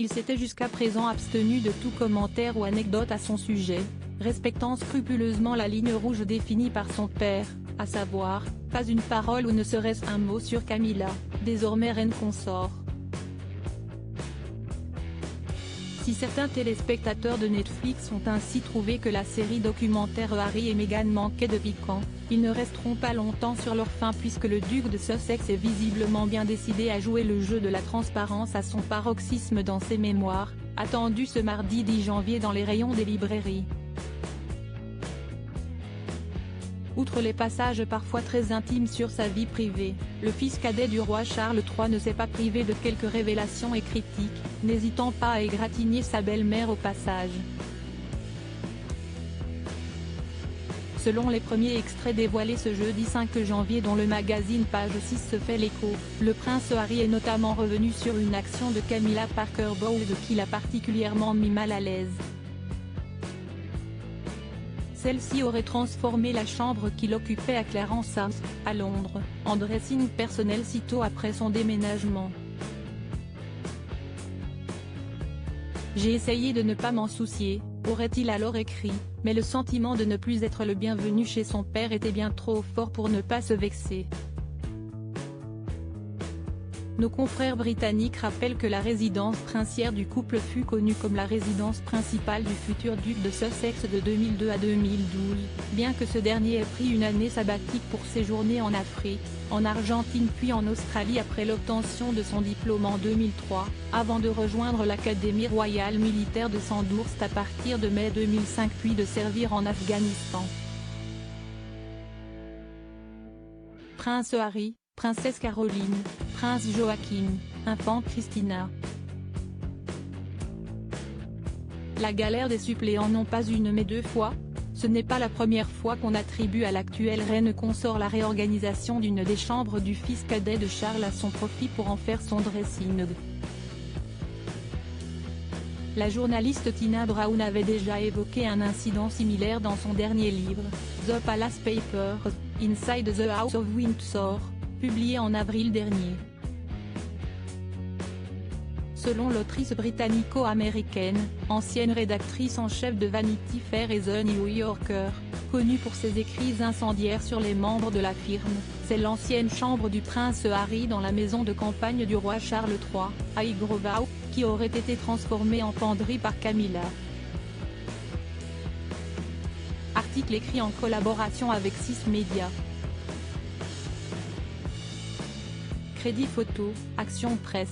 il s'était jusqu'à présent abstenu de tout commentaire ou anecdote à son sujet, respectant scrupuleusement la ligne rouge définie par son père, à savoir, pas une parole ou ne serait-ce un mot sur Camilla, désormais reine consort. Si certains téléspectateurs de Netflix ont ainsi trouvé que la série documentaire Harry et Meghan manquait de piquant, ils ne resteront pas longtemps sur leur faim puisque le duc de Sussex est visiblement bien décidé à jouer le jeu de la transparence à son paroxysme dans ses mémoires, attendu ce mardi 10 janvier dans les rayons des librairies. Outre les passages parfois très intimes sur sa vie privée, le fils cadet du roi Charles III ne s'est pas privé de quelques révélations et critiques, n'hésitant pas à égratigner sa belle-mère au passage. Selon les premiers extraits dévoilés ce jeudi 5 janvier dont le magazine Page 6 se fait l'écho, le prince Harry est notamment revenu sur une action de Camilla Parker Bowles qui l'a particulièrement mis mal à l'aise. Celle-ci aurait transformé la chambre qu'il occupait à Clarence House, à Londres, en dressing personnel sitôt après son déménagement. J'ai essayé de ne pas m'en soucier, aurait-il alors écrit, mais le sentiment de ne plus être le bienvenu chez son père était bien trop fort pour ne pas se vexer. Nos confrères britanniques rappellent que la résidence princière du couple fut connue comme la résidence principale du futur duc de Sussex de 2002 à 2012, bien que ce dernier ait pris une année sabbatique pour séjourner en Afrique, en Argentine puis en Australie après l'obtention de son diplôme en 2003, avant de rejoindre l'Académie royale militaire de Sandhurst à partir de mai 2005 puis de servir en Afghanistan. Prince Harry, Princesse Caroline, Prince Joachim, Infante Christina. La galère des suppléants non pas une mais deux fois. Ce n'est pas la première fois qu'on attribue à l'actuelle reine consort la réorganisation d'une des chambres du fils cadet de Charles à son profit pour en faire son dressing. La journaliste Tina Brown avait déjà évoqué un incident similaire dans son dernier livre, The Palace Papers, Inside the House of Windsor, publié en avril dernier. Selon l'autrice britannico-américaine, ancienne rédactrice en chef de Vanity Fair et The New Yorker, connue pour ses écrits incendiaires sur les membres de la firme, c'est l'ancienne chambre du prince Harry dans la maison de campagne du roi Charles III, à Highgrove, qui aurait été transformée en penderie par Camilla. Article écrit en collaboration avec 6 médias. Crédit photo, Action Presse.